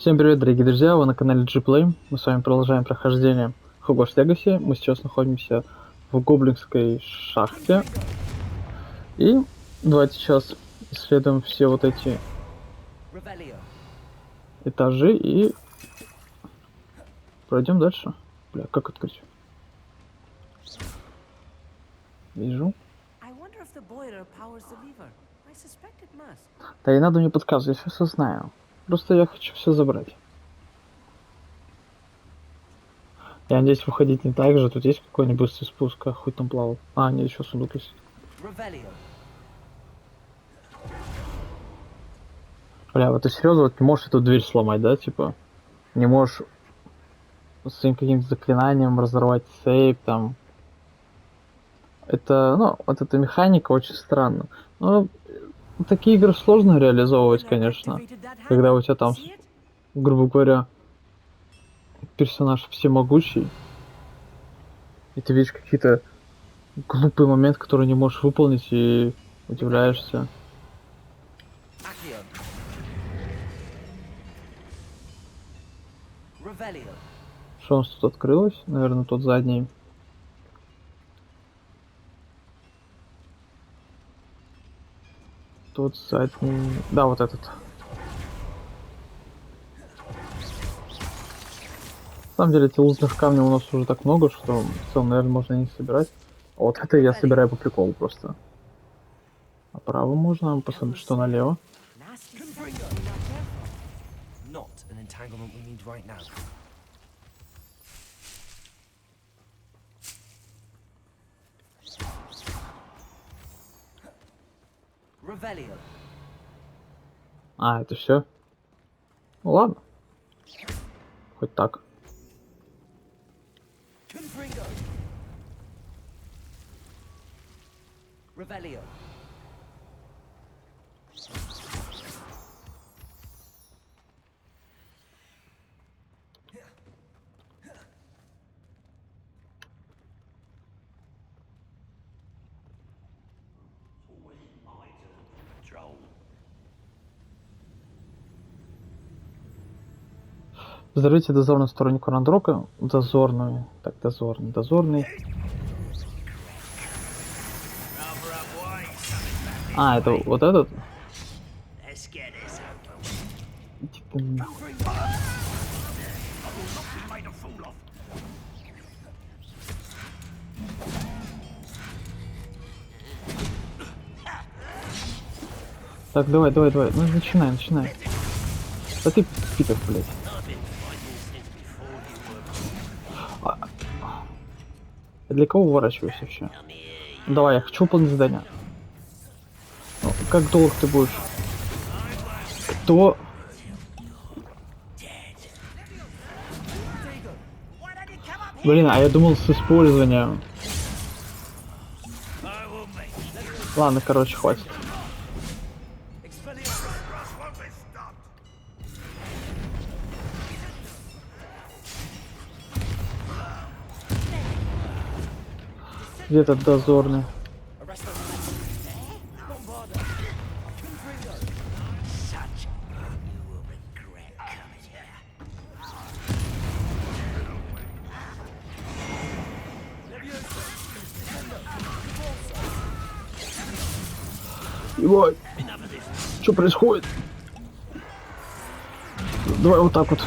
Всем привет, дорогие друзья, вы на канале G-Play. Мы с вами продолжаем прохождение Hogwarts Legacy. Мы сейчас находимся в гоблинской шахте. И давайте сейчас исследуем все вот эти этажи и пройдем дальше. Бля, как открыть? Вижу. Да и надо мне подсказывать, я все знаю. Просто я хочу все забрать. Я надеюсь, выходить не так же. Тут есть какой-нибудь быстрый спуск, а хоть там плавал. А, нет, еще сундук есть. Бля, вот ты серьезно вот не можешь эту дверь сломать, да, типа? Не можешь своим каким-то заклинанием разорвать сейф, там. Это, ну, вот эта механика очень странна. Но такие игры сложно реализовывать, конечно. Когда у тебя там, грубо говоря, персонаж всемогущий, и ты видишь какие-то глупые моменты, которые не можешь выполнить, и удивляешься. Что у нас тут открылось? Наверное, тот задний. Тот задний... Да, вот этот. На самом деле, эти лутных камней у нас уже так много, что в целом, наверное, можно не собирать. А вот это я собираю по приколу просто. Направо можно, посмотрим, что налево. А, это все? Ну ладно. Хоть так. Взорвите дозорную стороннику Рандрока. Дозорную. Так, дозорный. А, это вот этот? Типа, нахуй. Так, давай. Ну, начинай. Да ты питер, блядь. Для кого уворачиваюсь вообще? Давай, я хочу выполнить задание. Ну, как долго ты будешь? Кто? Блин, а я думал с использованием. Ладно, короче, хватит. Где этот дозорный? Ебать! Что происходит? Давай вот так вот.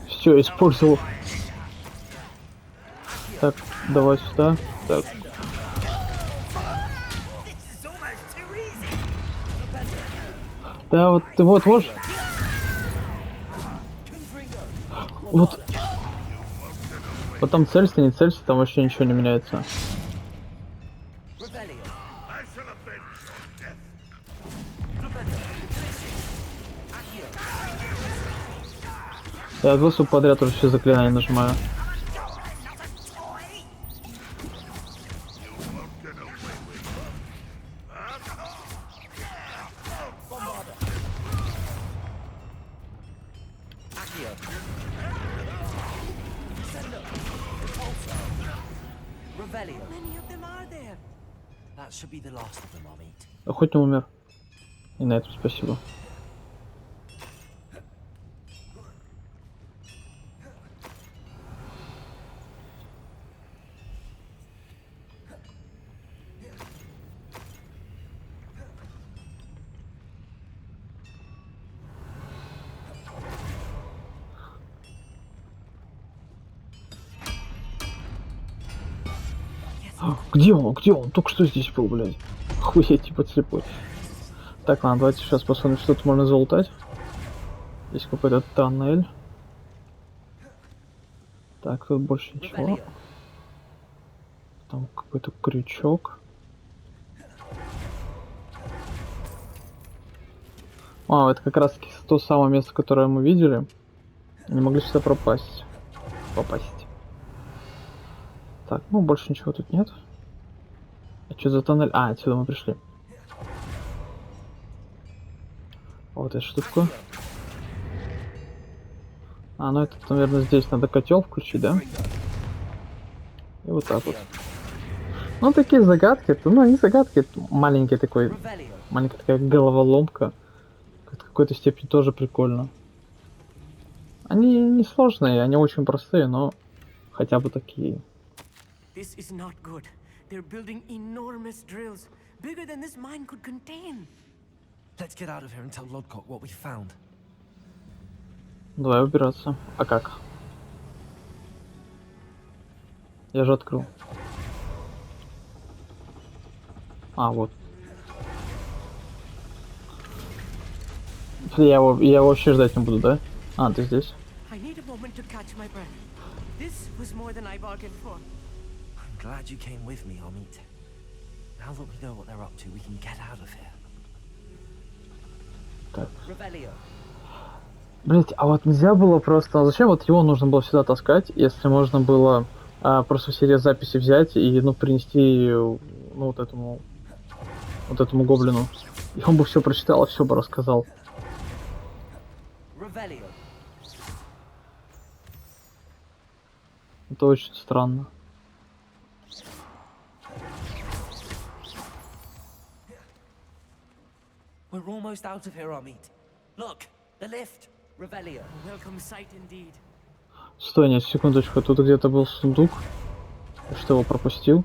Все, использовал. Так, давай сюда. Так. Да, вот ты вот можешь. Вот. Вот там целься, не целься, там вообще ничего не меняется. Я 2 подряд уже все заклинания нажимаю. Хоть не умер. И на этом спасибо. Где он? Где он? Только что здесь был, блядь. Охуеть, типа слепой. Так, ладно, давайте сейчас посмотрим, что тут можно залутать. Есть какой-то тоннель. Так, тут больше ничего. Там какой-то крючок. А, это как раз таки то самое место, которое мы видели. Не могли сюда попасть. Так, ну больше ничего тут нет. А что за тоннель? А, отсюда мы пришли. Вот эта штука. А, ну это, наверное, здесь надо котел включить, да? И вот так вот. Ну, такие загадки, это, ну, не загадки, это маленький такой, маленькая такая головоломка. В какой-то степени тоже прикольно. Они не сложные, они очень простые, но хотя бы такие. This is not good. They're building enormous drills, bigger than this mine could contain. Let's get out of here and tell Lodcock what we found. Давай убираться. А как? Я же открыл. А, вот. Я вообще ждать не буду, да? А, ты здесь? I need a moment to catch my breath. This was more than I bargained for. I'm glad you came with me, Amit. Now that we know what they're up to, we can get out of here. Так. Revelio. Блять, а вот нельзя было просто... Зачем вот его нужно было сюда таскать, если можно было просто все записи взять и, ну, принести, ну, вот этому гоблину. И он бы все прочитал, все бы рассказал. Revelio. Это очень странно. We're almost out of here, Amit. Look, the lift. Revelio. A welcome sight indeed. Стой, нет, секундочку, тут где-то был сундук. Я что, его пропустил?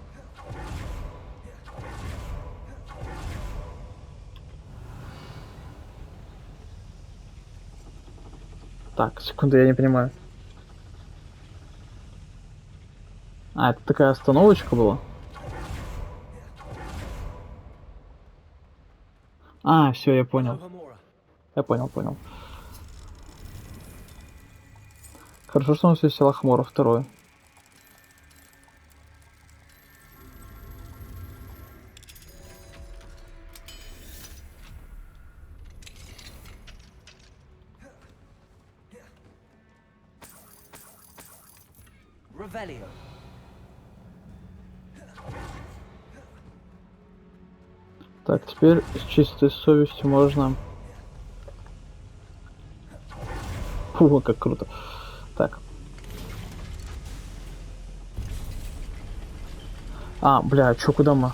Так, секунду, я не понимаю. А, это такая остановочка была? А, все, я понял. Я понял. Хорошо, что у нас есть Лохмора второй. Revelio. Так, теперь с чистой совестью можно... Фу, как круто. Так. А, бля, чё, куда мы?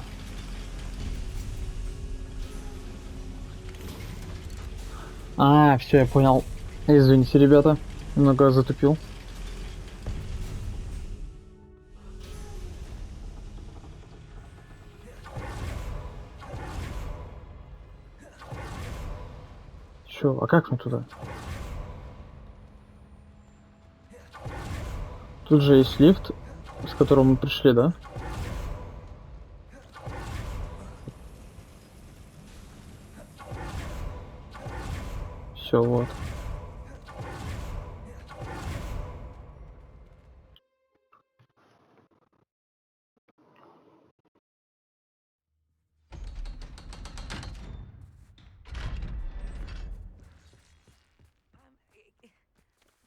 А, все, я понял. Извините, ребята. Немного затупил. Чё, а как мы туда? Тут же есть лифт, с которым мы пришли, да? Все, вот.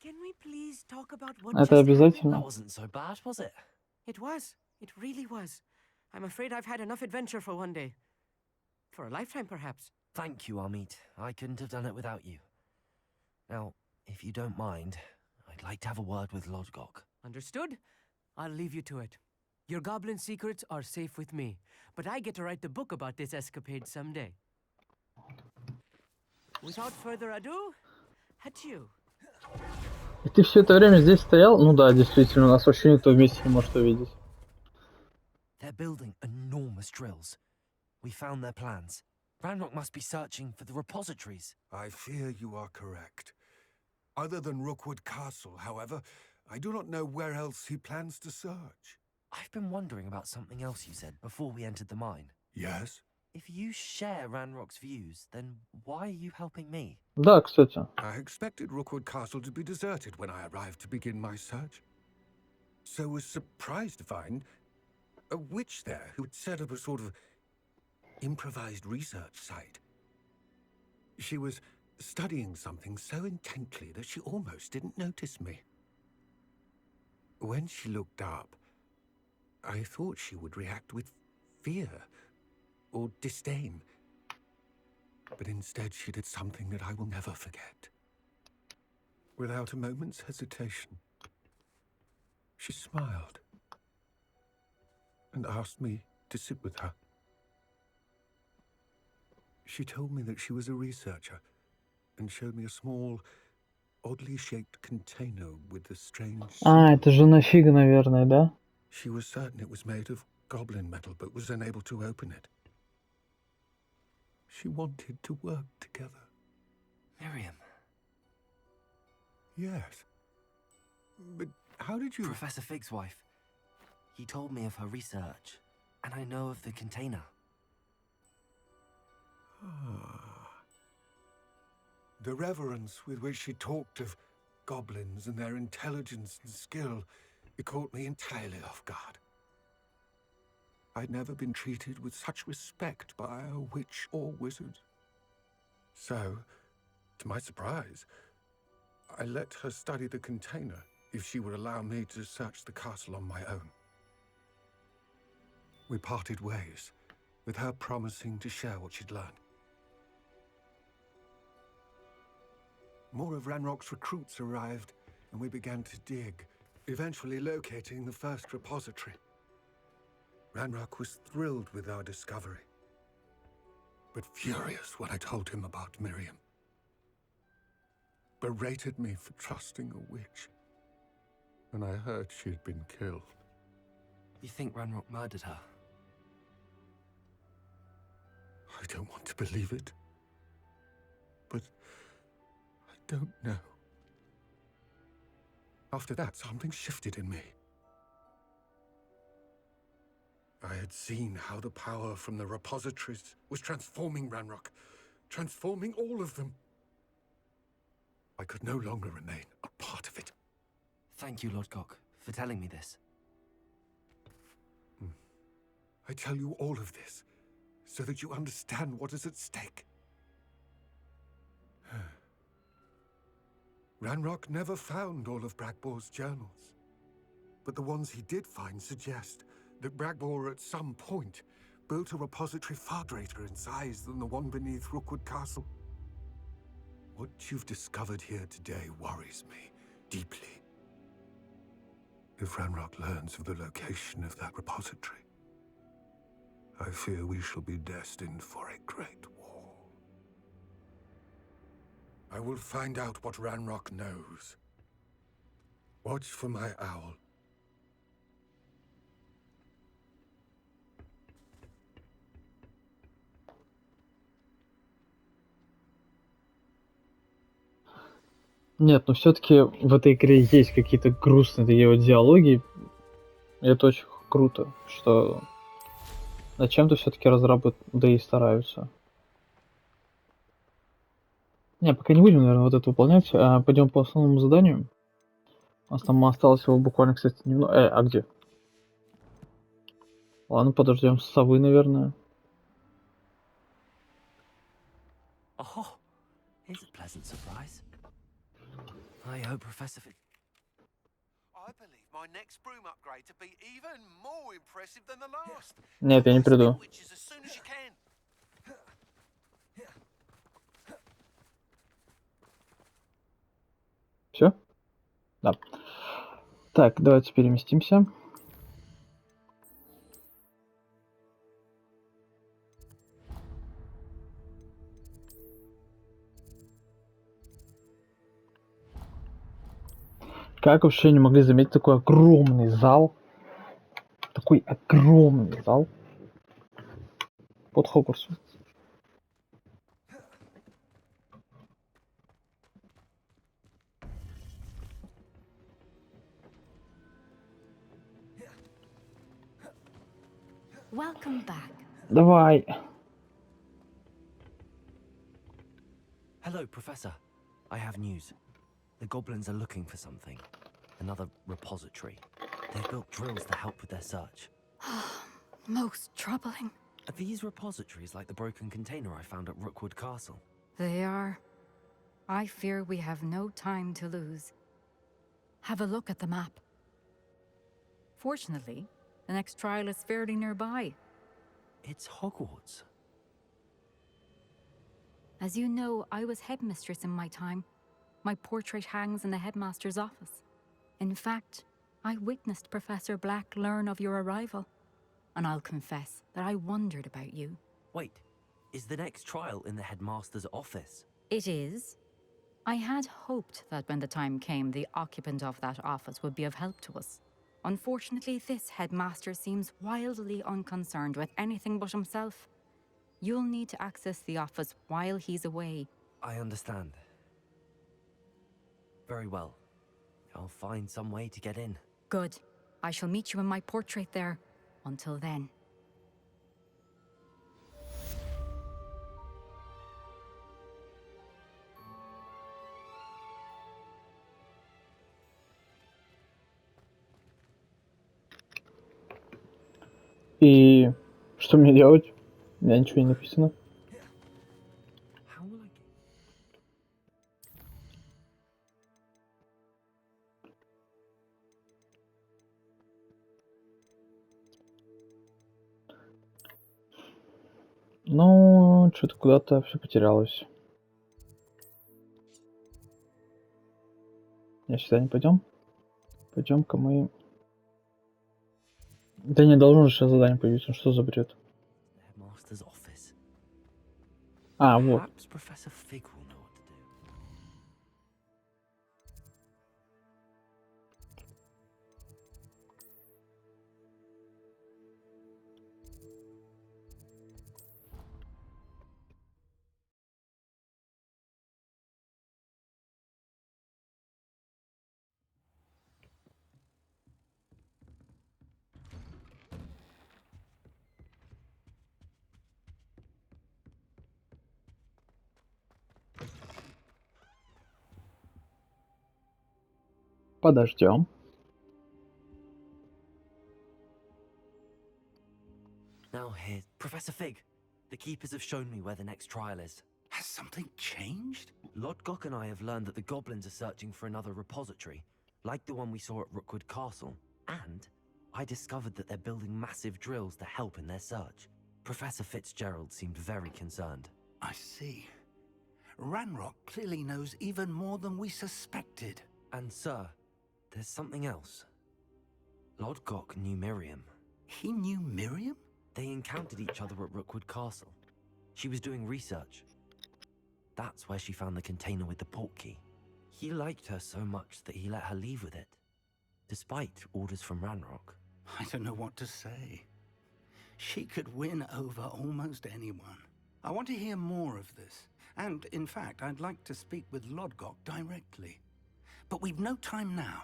Can we please talk about what Это just happened? That обязательно. wasn't so bad, was it? It was. It really was. I'm afraid I've had enough adventure for one day. For a lifetime, perhaps. Thank you, Amit. I couldn't have done it without you. Now, if you don't mind, I'd like to have a word with Lodgok. Understood? I'll leave you to it. Your goblin secrets are safe with me, but I get to write the book about this escapade someday. Without further ado, adieu. И ты все это время здесь стоял? Ну да, действительно, у нас вообще никто вместе не может увидеть. They're building enormous drills. We found their plans. Ranrock must be searching for the repositories. I fear you are correct. Other than Rookwood Castle, however, I do not know where else he plans to search. I've been wondering about something else you said before we entered the mine. Yes? If you share Ranrock's views, then why are you helping me? Да, кстати. I expected Rookwood Castle to be deserted when I arrived to begin my search. So was surprised to find a witch there who had set up a sort of improvised research site. She was studying something so intently that she almost didn't notice me. When she looked up, I thought she would react with fear or disdain. But instead she did something that I will never forget. Without a moment's hesitation, she smiled and asked me to sit with her. She told me that she was a researcher and showed me a small, oddly shaped container with a strange А, symbol. это же нафига, наверное, да? She was certain it was made of goblin metal, but was unable to open it. She wanted to work together. Miriam. Yes. But how did you... Professor Fig's wife. He told me of her research, and I know of the container. The reverence with which she talked of goblins and their intelligence and skill, it caught me entirely off guard. I'd never been treated with such respect by a witch or wizard. So, to my surprise, I let her study the container if she would allow me to search the castle on my own. We parted ways, with her promising to share what she'd learned. More of Ranrock's recruits arrived, and we began to dig, eventually locating the first repository. Ranrock was thrilled with our discovery, but furious when I told him about Miriam. Berated me for trusting a witch, and I heard she had been killed. You think Ranrock murdered her? I don't want to believe it, but I don't know. After that, something shifted in me. I had seen how the power from the repositories was transforming Ranrock, transforming all of them. I could no longer remain a part of it. Thank you, Lord Cock, for telling me this. I tell you all of this so that you understand what is at stake. Ranrock never found all of Bragbor's journals, but the ones he did find suggest that Bragbor at some point built a repository far greater in size than the one beneath Rookwood Castle. What you've discovered here today worries me deeply. If Ranrock learns of the location of that repository, I fear we shall be destined for a great war. I will find out what Ranrock knows. Watch for my owl. Нет, но все-таки в этой игре есть какие-то грустные такие вот диалоги. И это очень круто, что над чем-то все-таки разрабы да и стараются. Не, пока не будем, наверное, вот это выполнять. Пойдем по основному заданию. У нас там осталось его буквально, кстати, немного. А где? Ладно, подождем совы, наверное. Oh, here's a pleasant surprise. I hope Professor Fig... I believe my next broom upgrade to be even more impressive than the last. Нет, я не приду. Which is as soon as you can. Все? Да. Так, давайте переместимся. Как вообще не могли заметить такой огромный зал? Такой огромный зал под Хогвартсом. Welcome back. Давай. Hello, Professor. I have news. The goblins are looking for something. Another repository. They've built drills to help with their search. Most troubling. Are these repositories like the broken container I found at Rookwood Castle? They are. I fear we have no time to lose. Have a look at the map. Fortunately, the next trial is fairly nearby. It's Hogwarts. As you know, I was headmistress in my time. My portrait hangs in the headmaster's office. In fact, I witnessed Professor Black learn of your arrival. And I'll confess that I wondered about you. Wait, is the next trial in the headmaster's office? It is. I had hoped that when the time came, the occupant of that office would be of help to us. Unfortunately, this headmaster seems wildly unconcerned with anything but himself. You'll need to access the office while he's away. I understand. Very well. I'll find some way to get in. Good. I shall meet you in my portrait there. Until then. И что мне делать? У меня ничего не написано. How will I get... Ну, что-то куда-то все потерялось. Я сюда не пойдем. Пойдем-ка мы. Да не должно же сейчас задание появиться. Что за бред? The headmaster's office. А, вот. Perhaps Professor Fig will know what to do. Подождем. Now here, Professor Fig. The keepers have shown me where the next trial is. Has something changed? Lodgok and I have learned that the goblins are searching for another repository, like the one we saw at Rookwood Castle. And I discovered that they're building massive drills to help in their search. Professor Fitzgerald seemed very concerned. I see. Ranrock clearly knows even more than we suspected. And sir, there's something else. Lodgok knew Miriam. He knew Miriam? They encountered each other at Rookwood Castle. She was doing research. That's where she found the container with the portkey. He liked her so much that he let her leave with it, despite orders from Ranrock. I don't know what to say. She could win over almost anyone. I want to hear more of this. And, in fact, I'd like to speak with Lodgok directly. But we've no time now.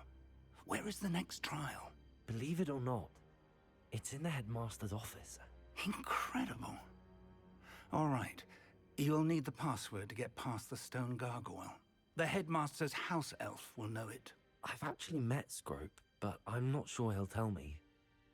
Where is the next trial? Believe it or not, it's in the headmaster's office. Incredible. All right. You'll need the password to get past the stone gargoyle. The headmaster's house elf will know it. I've actually met Scrope, but I'm not sure he'll tell me.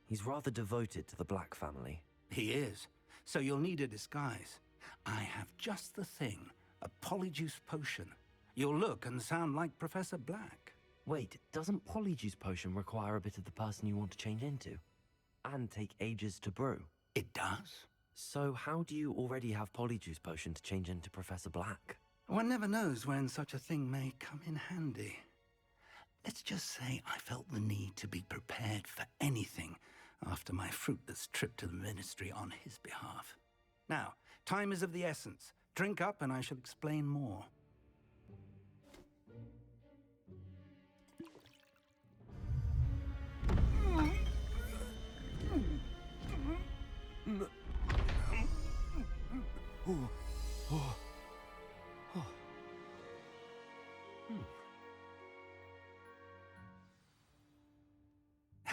He's rather devoted to the Black family. He is. So you'll need a disguise. I have just the thing. A polyjuice potion. You'll look and sound like Professor Black. Wait, doesn't Polyjuice Potion require a bit of the person you want to change into? And take ages to brew? It does? So how do you already have Polyjuice Potion to change into Professor Black? One never knows when such a thing may come in handy. Let's just say I felt the need to be prepared for anything after my fruitless trip to the ministry on his behalf. Now, time is of the essence. Drink up and I shall explain more.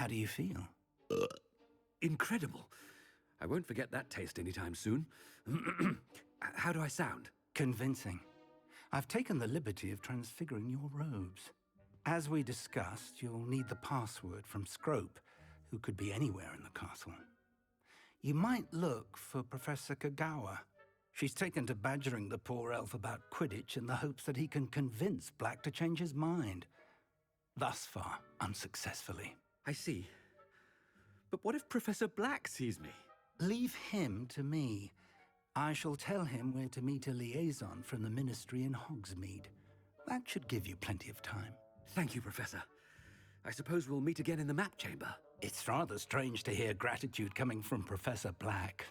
How do you feel? Incredible. I won't forget that taste anytime soon. How do I sound? Convincing. I've taken the liberty of transfiguring your robes. As we discussed, you'll need the password from Scrope, who could be anywhere in the castle. You might look for Professor Kagawa. She's taken to badgering the poor elf about Quidditch in the hopes that he can convince Black to change his mind. Thus far, unsuccessfully. I see. But what if Professor Black sees me? Leave him to me. I shall tell him where to meet a liaison from the Ministry in Hogsmeade. That should give you plenty of time. Thank you, Professor. I suppose we'll meet again in the map chamber. It's rather strange to hear gratitude coming from Professor Black.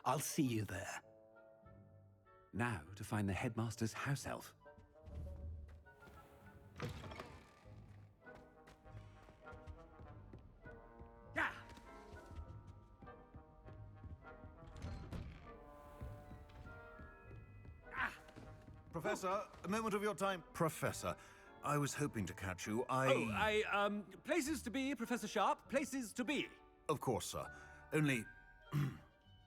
I'll see you there. Now to find the headmaster's house elf. Yeah! Professor, a moment of your time. Professor, I was hoping to catch you. Places to be, Professor Sharp, places to be. Of course, sir. Only,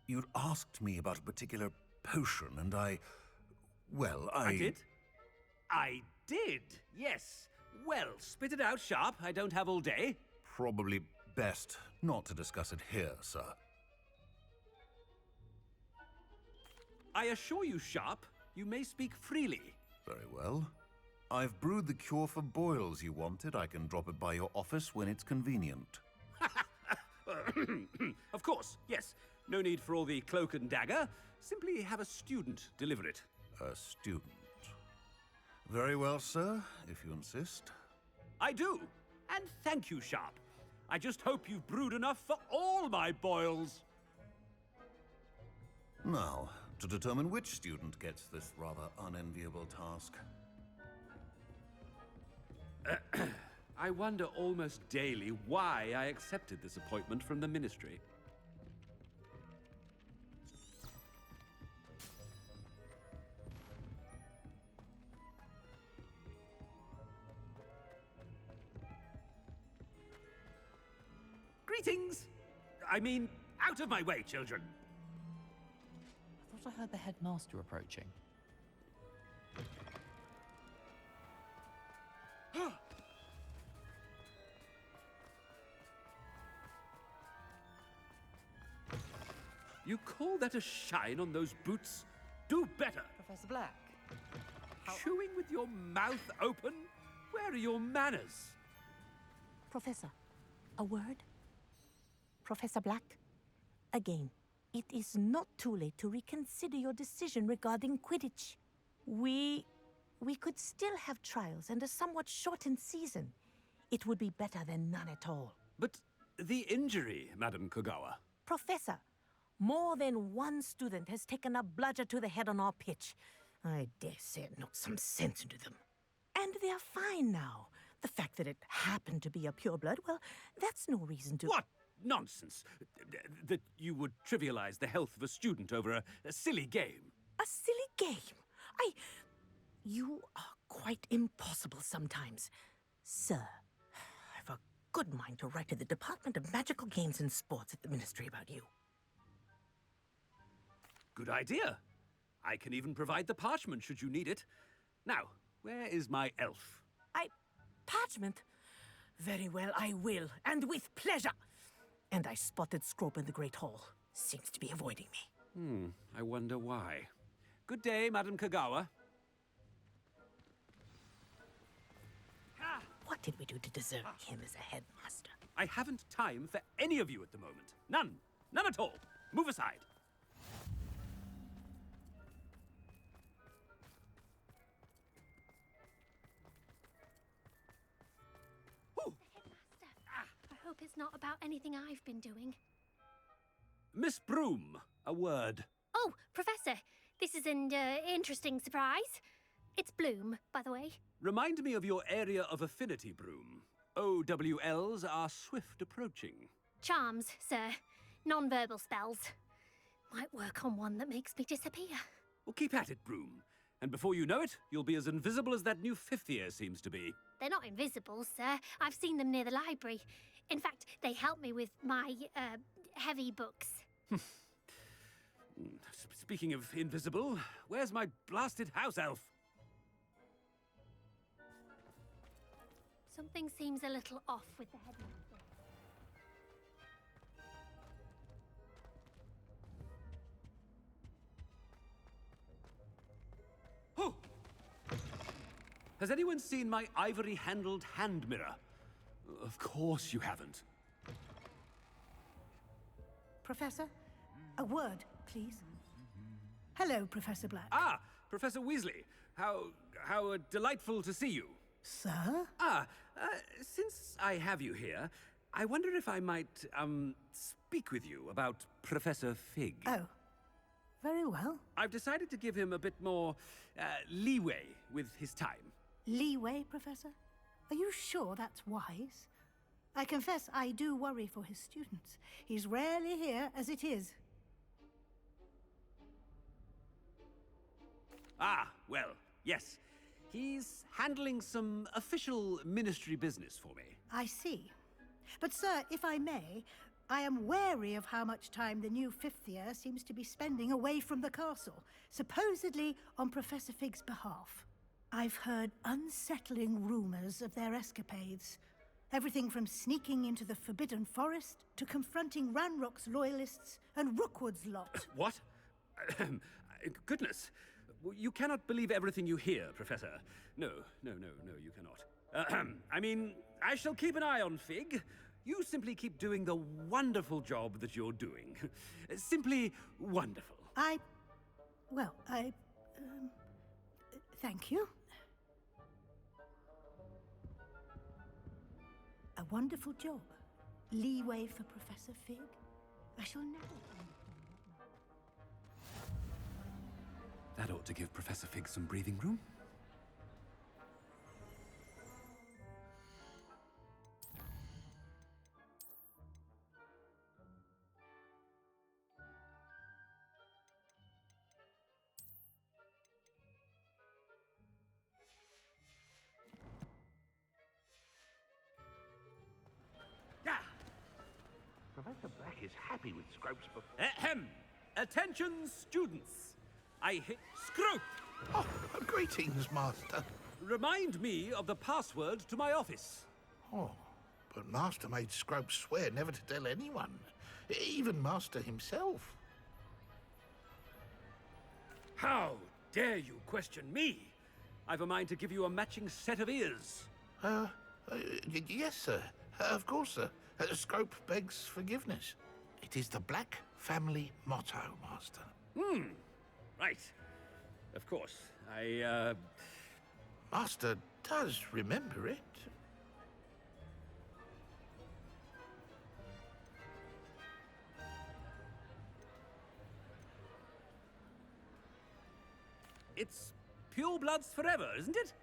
you'd asked me about a particular potion, and I did? I did, yes. Well, spit it out, Sharp. I don't have all day. Probably best not to discuss it here, sir. I assure you, Sharp, you may speak freely. Very well. I've brewed the cure for boils you wanted. I can drop it by your office when it's convenient. Of course, yes. No need for all the cloak and dagger. Simply have a student deliver it. A student. Very well, sir, if you insist. I do. And thank you, Sharp. I just hope you've brewed enough for all my boils. Now, to determine which student gets this rather unenviable task. I wonder almost daily why I accepted this appointment from the Ministry. Greetings! I mean, out of my way, children! I thought I heard the headmaster approaching. You call that a shine on those boots? Do better! Professor Black. Chewing with your mouth open? Where are your manners? Professor, a word? Professor Black, again, it is not too late to reconsider your decision regarding Quidditch. We could still have trials and a somewhat shortened season. It would be better than none at all. But the injury, Madam Kogawa. Professor, more than one student has taken a bludger to the head on our pitch. I dare say it knocked some sense into them. And they're fine now. The fact that it happened to be a pureblood, well, that's no reason to... What nonsense! That you would trivialize the health of a student over a silly game. A silly game? You are quite impossible sometimes. Sir, I've a good mind to write to the Department of Magical Games and Sports at the Ministry about you. Good idea. I can even provide the parchment should you need it. Now, where is my elf? Parchment? Very well, I will, and with pleasure. And I spotted Scrope in the Great Hall. Seems to be avoiding me. I wonder why. Good day, Madam Kogawa. What did we do to deserve him as a headmaster? I haven't time for any of you at the moment. None. None at all. Move aside. I hope it's not about anything I've been doing. Miss Broom, a word. Oh, Professor, this is an interesting surprise. It's Bloom, by the way. Remind me of your area of affinity, Broom. OWLs are swift approaching. Charms, sir. Non-verbal spells. Might work on one that makes me disappear. Well, keep at it, Broom. And before you know it, you'll be as invisible as that new fifth year seems to be. They're not invisible, sir. I've seen them near the library. In fact, they help me with my, heavy books. Speaking of invisible, where's my blasted house elf? Something seems a little off with the headmaster. Oh! Has anyone seen my ivory-handled hand mirror? Of course you haven't. Professor, a word, please. Hello, Professor Black. Ah, Professor Weasley. How delightful to see you. Sir? Since I have you here, I wonder if I might, speak with you about Professor Fig. Oh, very well. I've decided to give him a bit more, leeway with his time. Leeway, Professor? Are you sure that's wise? I confess I do worry for his students. He's rarely here as it is. Ah, well, yes. He's handling some official ministry business for me. I see. But, sir, if I may, I am wary of how much time the new fifth year seems to be spending away from the castle, supposedly on Professor Fig's behalf. I've heard unsettling rumors of their escapades. Everything from sneaking into the Forbidden Forest to confronting Ranrock's loyalists and Rookwood's lot. What? Goodness. You cannot believe everything you hear, Professor. No, you cannot. I mean, I shall keep an eye on Fig. You simply keep doing the wonderful job that you're doing. Simply wonderful. Thank you. A wonderful job. Leeway for Professor Fig. I shall never... That ought to give Professor Fig some breathing room. Professor Black is happy with Scrope's book. Ahem! Attention, students! I hit Scrope! Oh, greetings, Master. Remind me of the password to my office. Oh, but Master made Scrope swear never to tell anyone, even Master himself. How dare you question me? I've a mind to give you a matching set of ears. Yes, sir. Of course, sir. Scrope begs forgiveness. It is the Black family motto, Master. Right. Of course. Master does remember it. It's pure bloods forever, isn't it?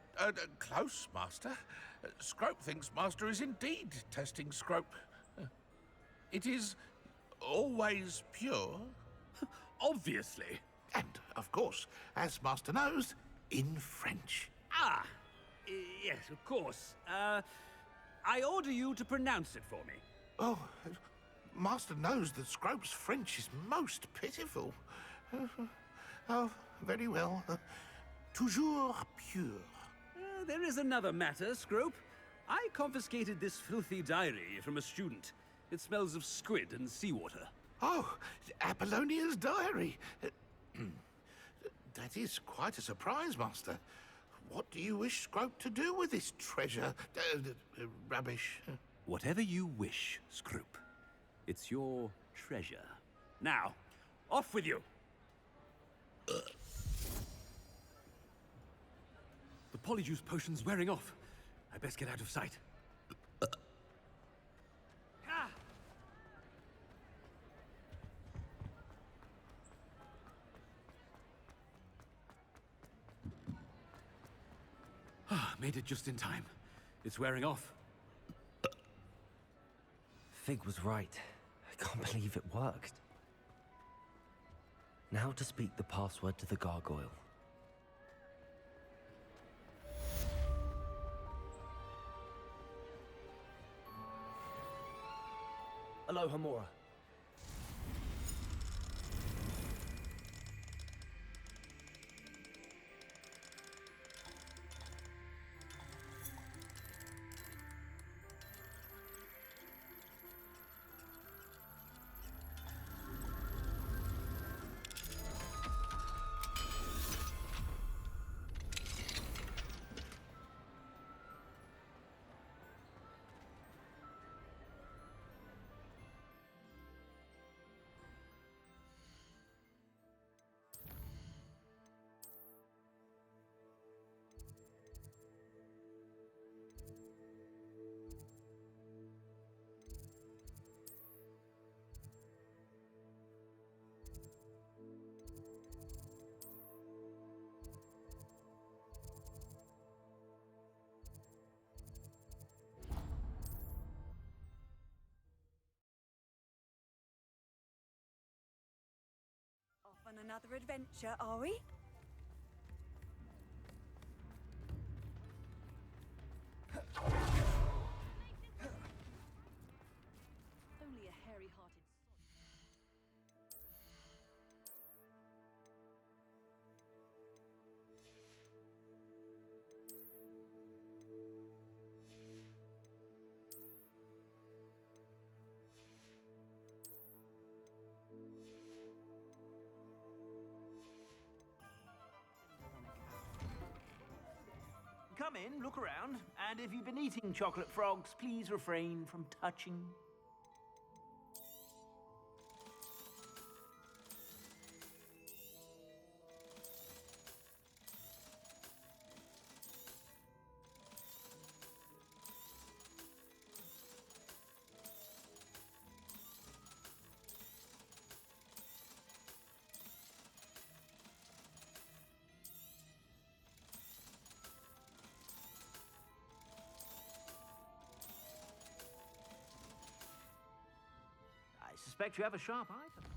Close, Master. Scrope thinks Master is indeed testing Scrope. It is always pure. Obviously. And, of course, as Master knows, in French. Ah! Yes, of course. I order you to pronounce it for me. Oh, Master knows that Scrope's French is most pitiful. Oh, very well. Toujours pure. There is another matter, Scrope. I confiscated this filthy diary from a student. It smells of squid and seawater. Oh, Apollonia's diary. That is quite a surprise, Master. What do you wish Scrope to do with this treasure? Rubbish. Whatever you wish, Scrope. It's your treasure. Now, off with you! The polyjuice potion's wearing off. I best get out of sight. Made it just in time. It's wearing off. Fig was right. I can't believe it worked. Now to speak the password to the gargoyle. Aloha Mora. Off on another adventure, are we? Only a hairy-hearted Come in, look around, and if you've been eating chocolate frogs, please refrain from touching. I suspect you have a sharp eye for that.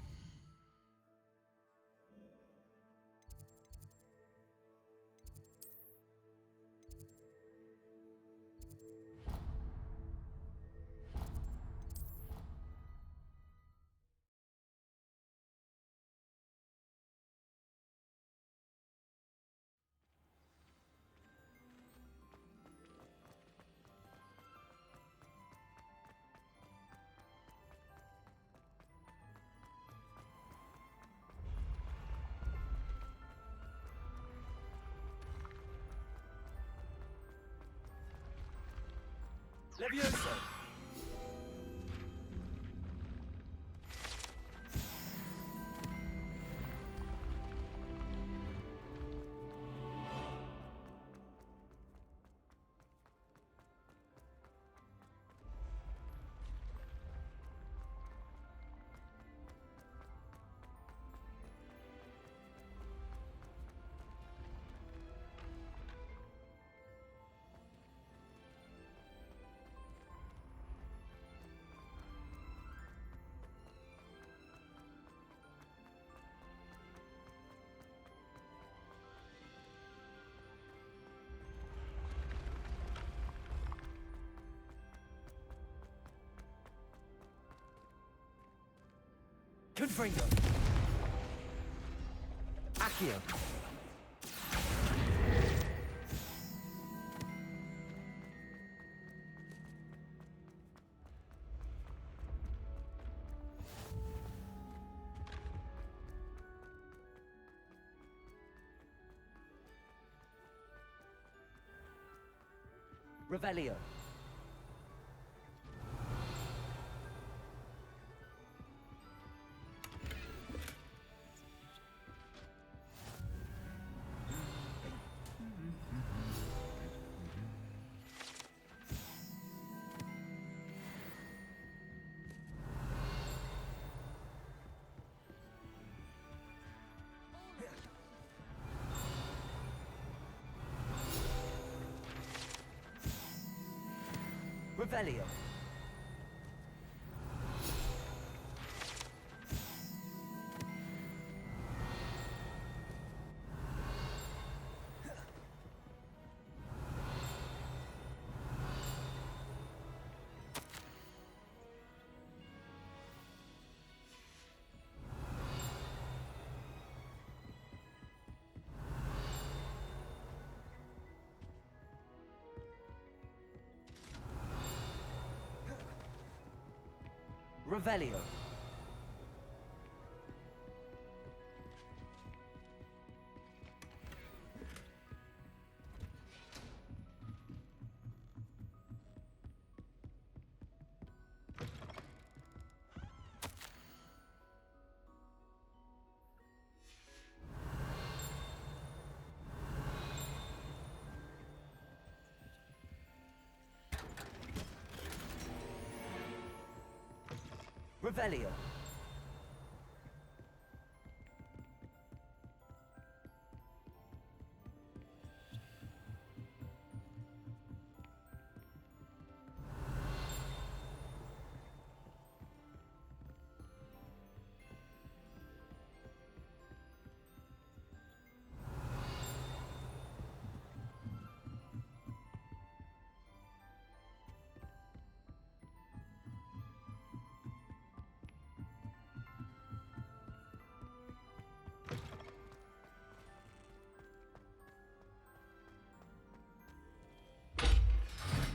Levioso! Confringo! Accio! Revelio! Revelio! Revelio. Revelio.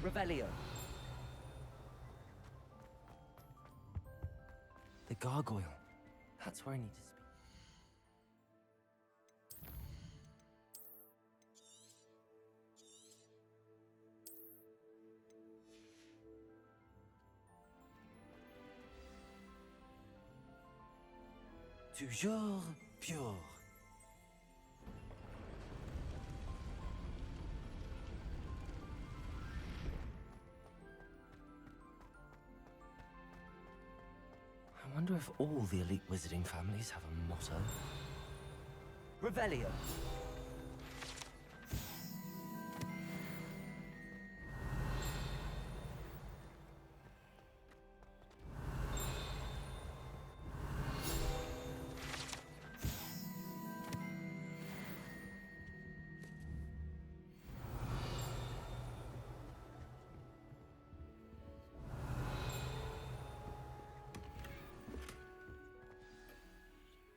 Revelio. The gargoyle. That's where I need to speak. Toujours pure. I wonder if all the elite wizarding families have a motto. Revelio.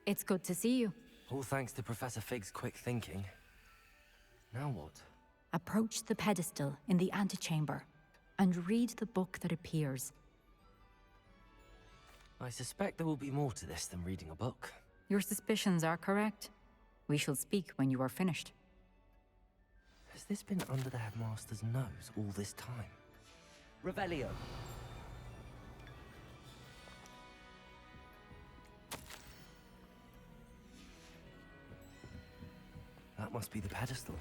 It's good to see you. All thanks to Professor Fig's quick thinking. Now what? Approach the pedestal in the antechamber and read the book that appears. I suspect there will be more to this than reading a book. Your suspicions are correct. We shall speak when you are finished. Has this been under the headmaster's nose all this time? Revelio. That must be the pedestal.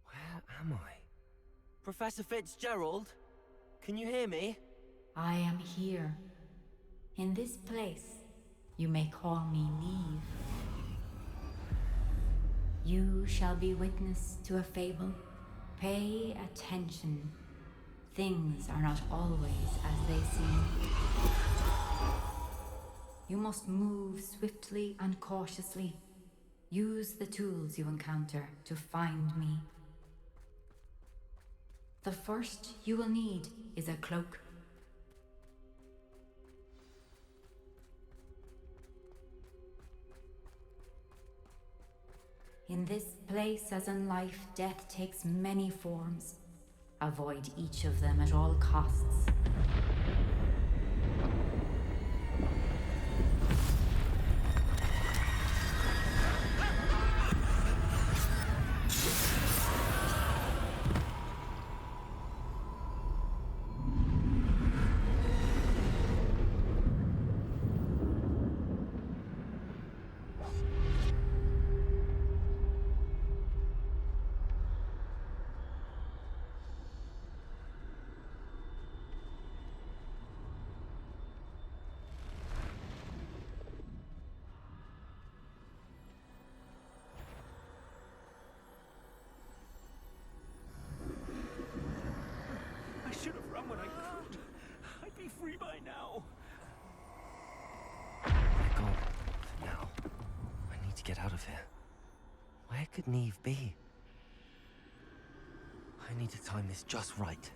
Where am I? Professor Fitzgerald? Can you hear me? I am here. In this place, you may call me Neve. You shall be witness to a fable. Pay attention. Things are not always as they seem. You must move swiftly and cautiously. Use the tools you encounter to find me. The first you will need is a cloak. In this place, as in life, death takes many forms. Avoid each of them at all costs. I should have run when I could. I'd be free by now. They're gone. For now. I need to get out of here. Where could Neve be? I need need to time this just right.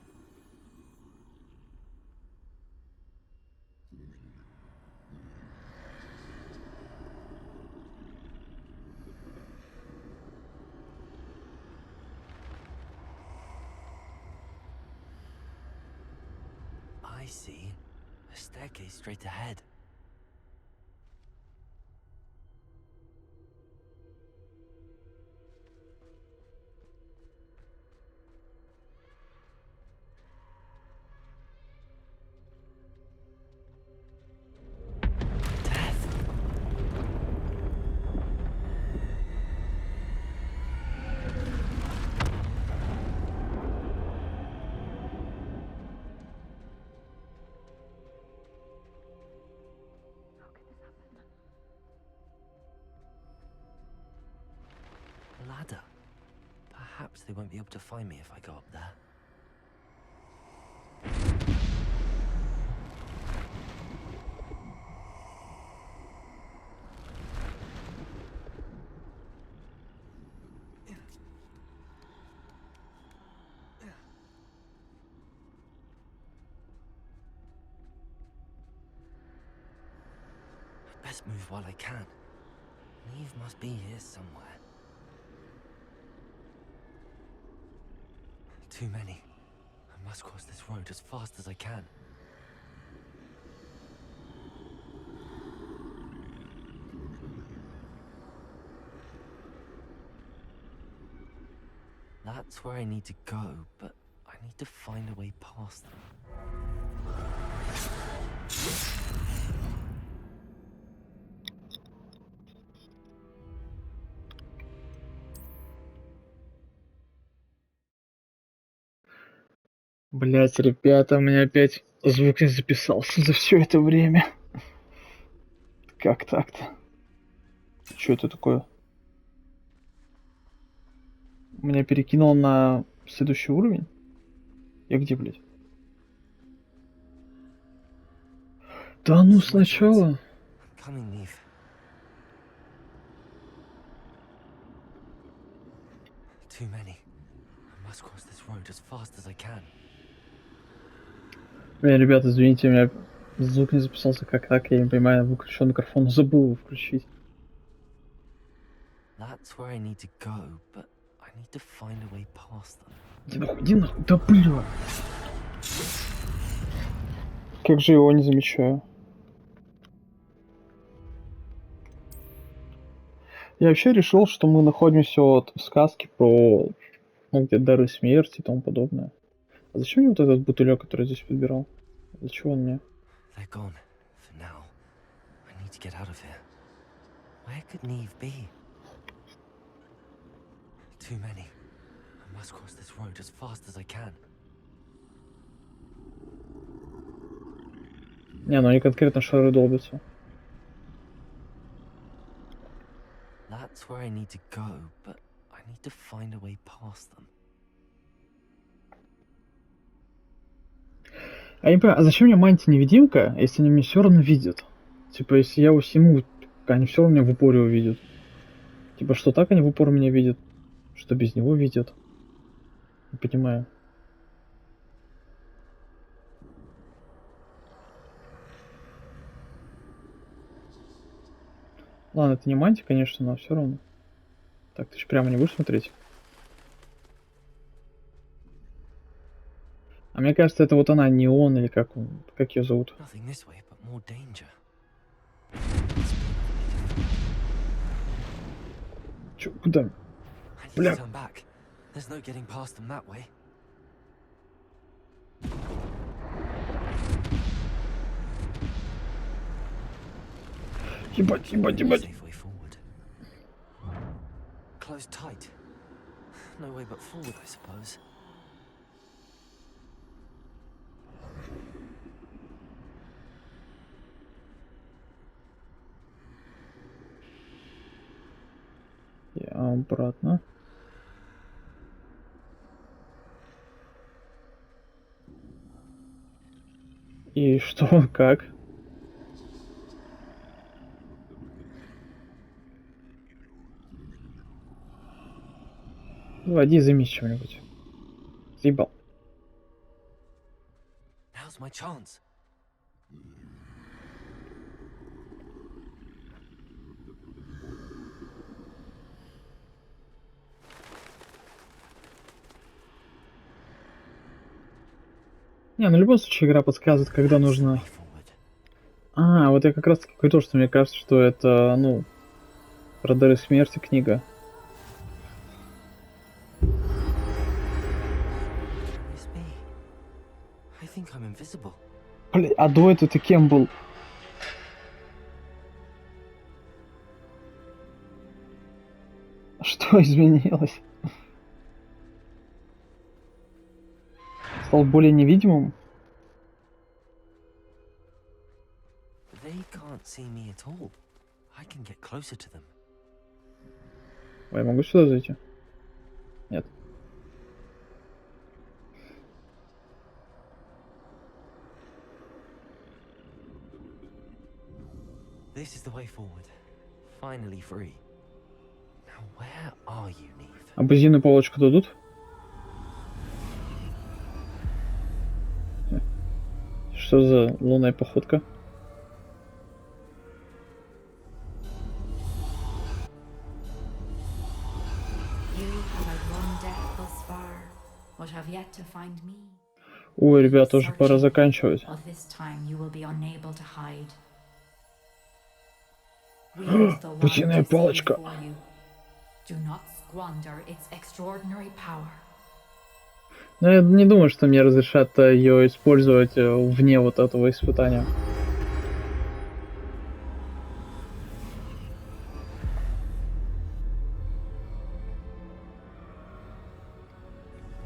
I see. A staircase straight ahead. Ladder. Perhaps they won't be able to find me if I go up there. I'd best move while I can. Neve must be here somewhere. Too many. I must cross this road as fast as I can. That's where I need to go, but I need to find a way past them. Блять, ребята, у меня опять звук не записался за все это время. Как так-то? Что это такое? Меня перекинуло на следующий уровень? Я где, блядь? Да ну сначала. Coming, Neve. Too many. I must cross this road as fast as I can. Бля, ребята, извините, у меня звук не записался как так, я не понимаю, выключил микрофон, забыл его включить. That's where I need to go, but I need to find a way past them. Иди нахуй, да бля. Как же его не замечаю? Я вообще решил, что мы находимся вот в сказке про, ну, где дары смерти и тому подобное. А зачем мне вот этот бутылек, который здесь подбирал? Для чего он мне? They're gone for now. I need to get out of here. Where could Neve be? Too many. I must cross this road as fast as I can. Не, ну они конкретно шары долбятся. That's where I need to go, but I need to find a way past them. А я не понимаю, а зачем мне мантия-невидимка, если они меня все равно видят? Типа, если я его сниму, они все равно меня в упоре увидят. Типа, что так они в упор меня видят, что без него видят. Не понимаю. Ладно, это не мантия, конечно, но все равно. Так, ты же прямо не будешь смотреть? А мне кажется, это вот она, неон, или как ее зовут? Nothing this way, but more danger. Чё, куда? I need Бля. to turn back. There's no getting past them that way. Ебать, ебать, ебать. Safe way forward. Close tight. No way but forward, I suppose. Я обратно. И что, как? Води, займись чем-нибудь. Съебал. Now's my chance. Не, ну в любом случае игра подсказывает, когда нужно... А, вот я как раз таки говорил, что мне кажется, что это, ну, про дары смерти книга. I think I'm invisible. Блин, а до этого ты кем был? Что изменилось? Стал более невидимым? They can't see me at all. I can get closer to them. Ой, я могу сюда зайти? Нет. This is the way forward. Finally free. Now where are you, Neve? Обузинную палочку дадут? Что за лунная походка? Ой, ребята, уже пора заканчивать. Путиная палочка. Но я не думаю, что мне разрешат ее использовать вне вот этого испытания.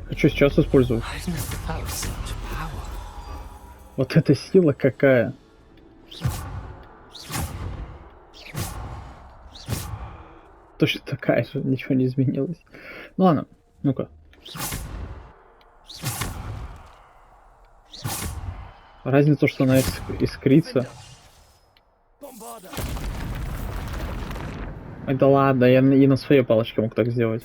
Хочу сейчас использовать. Вот эта сила какая. Точно такая же, ничего не изменилось. Ну ладно, ну-ка. Разница, что она искрится. Ой, да ладно, я и на своей палочке мог так сделать.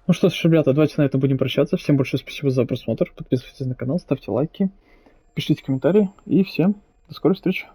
Ну что ж, ребята, давайте на этом будем прощаться. Всем большое спасибо за просмотр. Подписывайтесь на канал, ставьте лайки, пишите комментарии. И всем до скорой встречи.